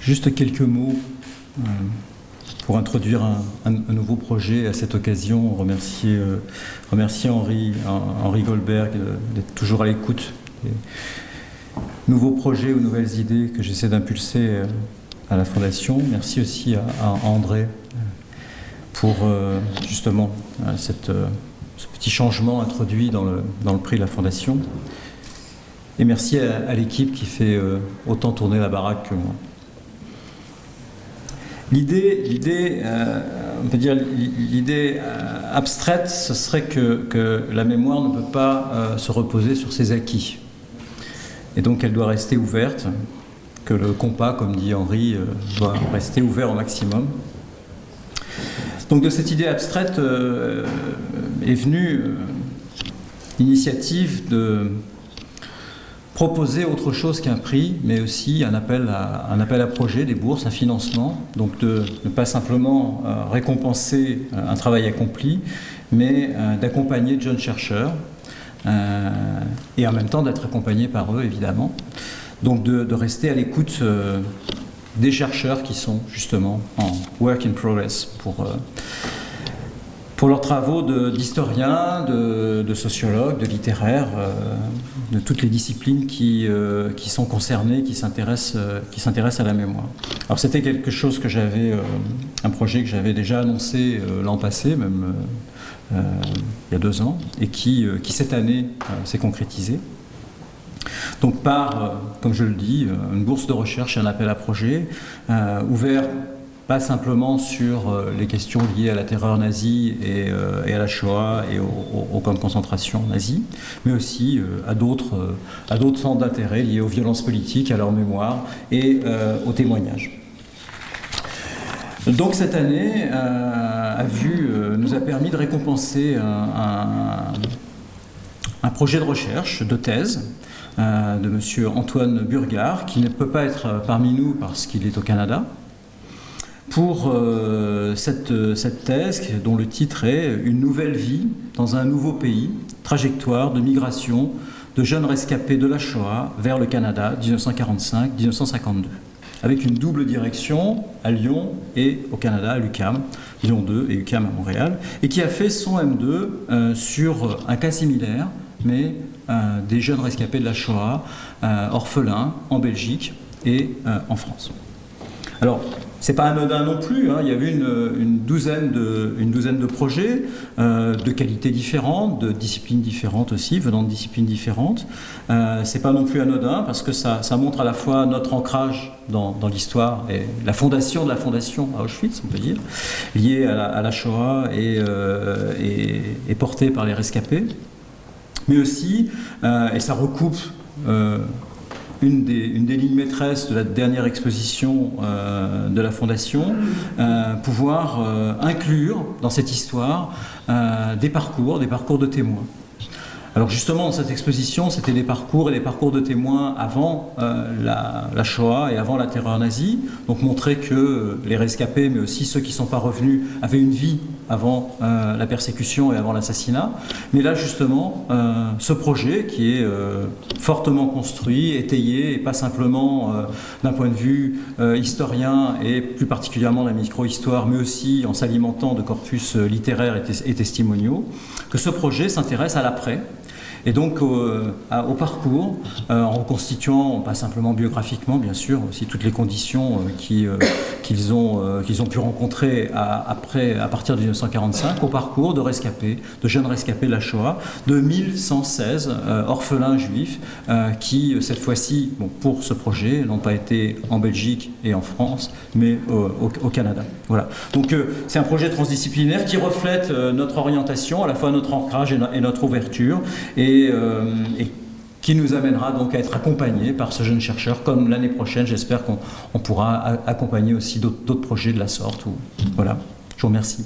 Juste quelques mots pour introduire un nouveau projet. À cette occasion, remercier Henri Goldberg d'être toujours à l'écoute des nouveaux projets ou nouvelles idées que j'essaie d'impulser à la Fondation. Merci aussi à André pour justement ce petit changement introduit dans le prix de la Fondation. Et merci à l'équipe qui fait autant tourner la baraque que moi. L'idée, on peut dire l'idée abstraite, ce serait que la mémoire ne peut pas se reposer sur ses acquis. Et donc elle doit rester ouverte, que le compas, comme dit Henri, doit rester ouvert au maximum. Donc de cette idée abstraite est venue l'initiative de proposer autre chose qu'un prix, mais aussi un appel à projet, des bourses, un financement, donc de ne pas simplement récompenser un travail accompli, mais d'accompagner de jeunes chercheurs, et en même temps d'être accompagné par eux, évidemment. Donc de rester à l'écoute des chercheurs qui sont justement en work in progress pour leurs travaux d'historiens, de sociologues, de littéraires, de toutes les disciplines qui sont concernées, qui s'intéressent à la mémoire. Alors c'était quelque chose que un projet que j'avais déjà annoncé l'an passé, même il y a 2 ans, et qui cette année s'est concrétisé. Donc comme je le dis, une bourse de recherche et un appel à projet ouvert pas simplement sur les questions liées à la terreur nazie et à la Shoah et aux camps de concentration nazis, mais aussi à d'autres centres d'intérêt liés aux violences politiques, à leur mémoire et aux témoignages. Donc cette année nous a permis de récompenser un projet de recherche, de thèse, de M. Antoine Burgard, qui ne peut pas être parmi nous parce qu'il est au Canada, pour cette thèse dont le titre est « Une nouvelle vie dans un nouveau pays, trajectoire de migration de jeunes rescapés de la Shoah vers le Canada 1945-1952 », avec une double direction à Lyon et au Canada, à l'UQAM, Lyon 2 et UQAM à Montréal, et qui a fait son M2 sur un cas similaire, mais des jeunes rescapés de la Shoah, orphelins, en Belgique et en France. Alors, c'est pas anodin non plus, hein. Il y avait une douzaine de projets de qualités différentes, de disciplines différentes aussi, venant de disciplines différentes. C'est pas non plus anodin parce que ça montre à la fois notre ancrage dans l'histoire et la fondation de la fondation à Auschwitz, on peut dire, liée à la Shoah et portée par les rescapés. Mais aussi, et ça recoupe une des lignes maîtresses de la dernière exposition de la Fondation, pouvoir inclure dans cette histoire des parcours de témoins. Alors justement, dans cette exposition, c'était des parcours de témoins avant la Shoah et avant la terreur nazie, donc montrer que les rescapés, mais aussi ceux qui ne sont pas revenus, avaient une vie avant la persécution et avant l'assassinat. Mais là, justement, ce projet qui est fortement construit, étayé, et pas simplement d'un point de vue historien, et plus particulièrement de la micro-histoire, mais aussi en s'alimentant de corpus littéraires et testimoniaux, que ce projet s'intéresse à l'après, et donc au parcours, en reconstituant, pas simplement biographiquement bien sûr, aussi toutes les conditions qu'ils ont pu rencontrer à partir de 1945, au parcours de jeunes rescapés de la Shoah, de 1116 orphelins juifs qui, cette fois-ci, pour ce projet, n'ont pas été en Belgique et en France, mais au Canada. Voilà. Donc c'est un projet transdisciplinaire qui reflète notre orientation, à la fois notre ancrage et notre ouverture, et qui nous amènera donc à être accompagnés par ce jeune chercheur, comme l'année prochaine, j'espère qu'on pourra accompagner aussi d'autres projets de la sorte. Voilà, je vous remercie.